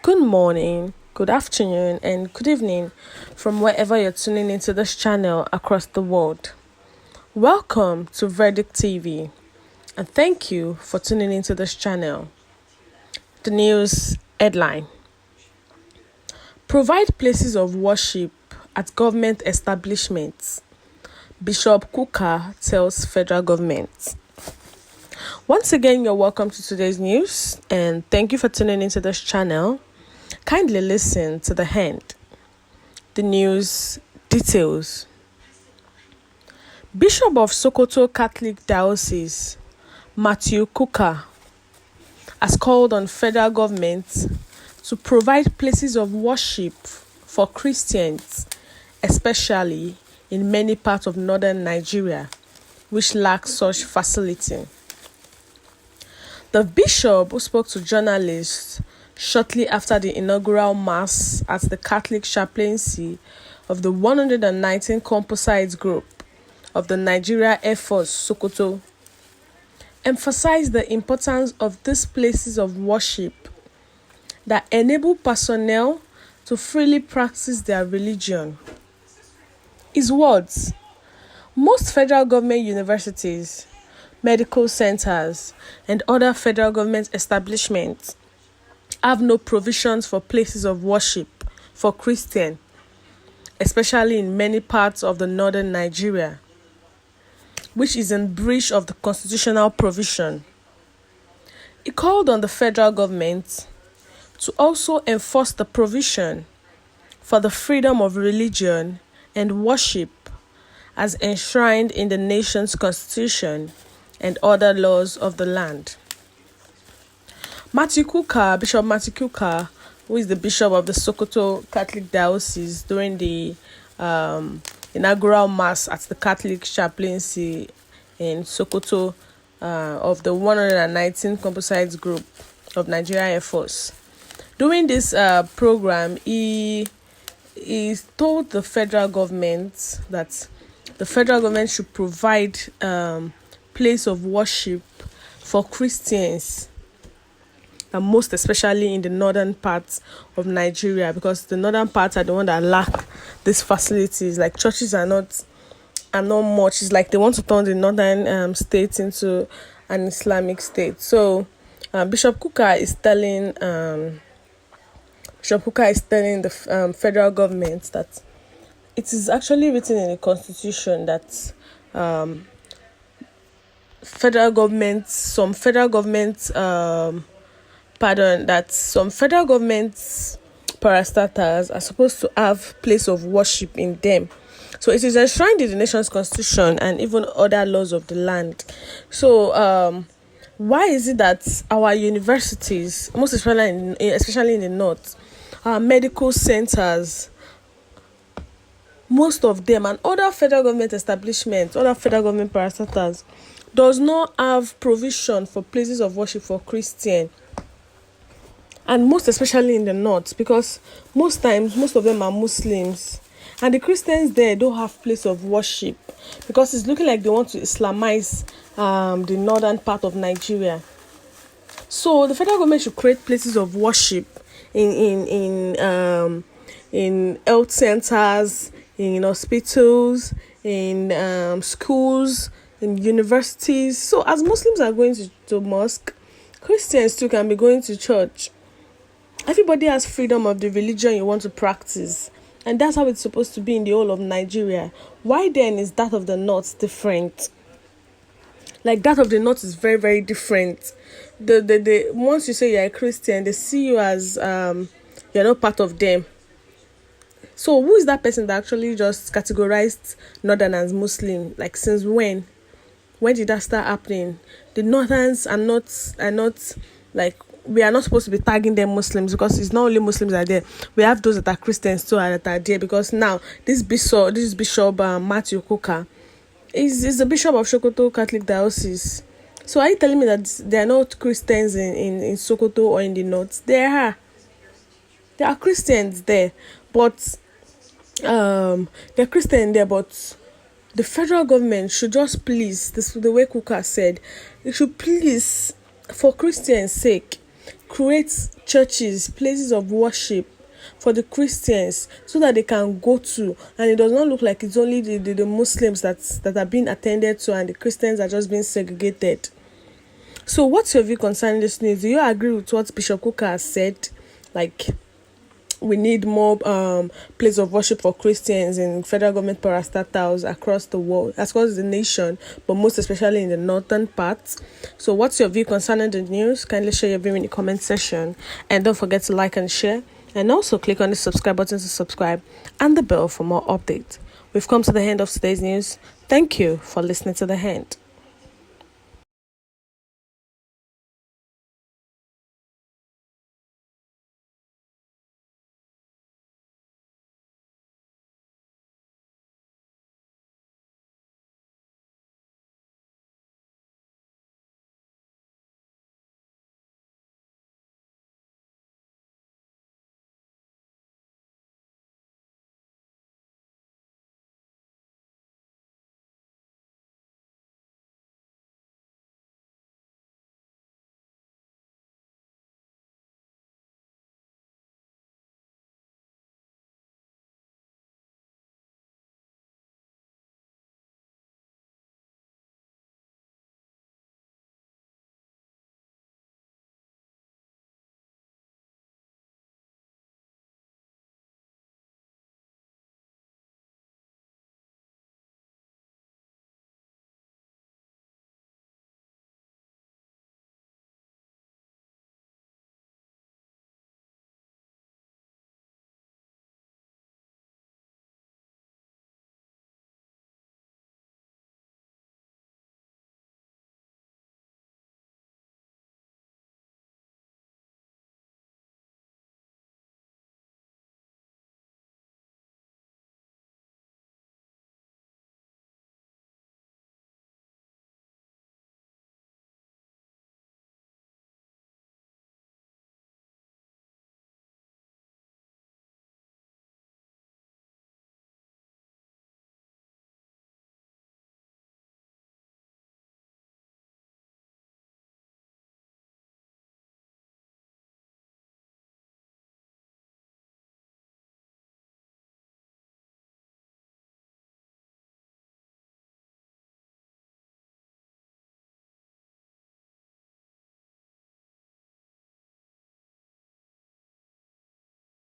Good morning, good afternoon, and good evening from wherever you're tuning into this channel across the world. Welcome to Rïsk TV, and thank you for tuning into this channel. The news headline: Provide places of worship at government establishments. Bishop Kukah tells federal government. Once again, you're welcome to today's news, and thank you for tuning into this channel. Kindly listen to the end. The news details. Bishop of Sokoto Catholic Diocese, Matthew Kukah, has called on federal government to provide places of worship for Christians, especially in many parts of northern Nigeria, which lack such facility. The bishop, who spoke to journalists shortly after the inaugural Mass at the Catholic chaplaincy of the 119 Composite Group of the Nigeria Air Force, Sokoto, emphasized the importance of these places of worship that enable personnel to freely practice their religion. His words: most federal government universities, medical centers, and other federal government establishments have no provisions for places of worship for Christians, especially in many parts of the northern Nigeria, which is in breach of the constitutional provision. He called on the federal government to also enforce the provision for the freedom of religion and worship as enshrined in the nation's constitution and other laws of the land. Bishop Matthew Kukah, who is the bishop of the Sokoto Catholic Diocese, during the inaugural Mass at the Catholic chaplaincy in Sokoto of the 119 Composite Group of Nigeria Air Force. During this program, he told the federal government that the federal government should provide place of worship for Christians, and most especially in the northern parts of Nigeria, because the northern parts are the one that lack these facilities. Like, churches are not much. It's like they want to turn the northern states into an Islamic state. So Bishop Kukah is telling the federal government that it is actually written in the constitution that some federal government parastatals are supposed to have place of worship in them. So it is enshrined in the nation's constitution and even other laws of the land. So why is it that our universities, most especially in the north, our medical centers, most of them, and other federal government establishments, other federal government parastatals, does not have provision for places of worship for Christians? And most especially in the north, because most times, most of them are Muslims. And the Christians there don't have place of worship, because it's looking like they want to Islamize the northern part of Nigeria. So the federal government should create places of worship in health centers, in hospitals, in schools, in universities. So as Muslims are going to mosque, Christians too can be going to church. Everybody has freedom of the religion you want to practice, and that's how it's supposed to be in the whole of Nigeria. Why then is that of the north different? Like, that of the north is very, very different. The once you say you're a Christian, they see you as you're not part of them. So who is that person that actually just categorized northern as Muslim? Like, since when? When did that start happening? The northerns are not like, we are not supposed to be tagging them Muslims, because it's not only Muslims that are there. We have those that are Christians too that are there, because now this Bishop Matthew Kukah is the Bishop of Sokoto Catholic Diocese. So are you telling me that they are not Christians in Sokoto or in the north? There are Christians there, but they're Christian there, but the federal government should just please, this the way Kukah said, it should please, for Christians' sake, create churches, places of worship for the Christians so that they can go to, and it does not look like it's only the Muslims that are being attended to and the Christians are just being segregated. So what's your view concerning this news? Do you agree with what Bishop Kukah has said? Like, we need more places of worship for Christians in federal government parastatals across the world, across the nation, but most especially in the northern parts. So what's your view concerning the news? Kindly share your view in the comment section, and don't forget to like and share, and also click on the subscribe button to subscribe and the bell for more updates. We've come to the end of today's news. Thank you for listening to the end.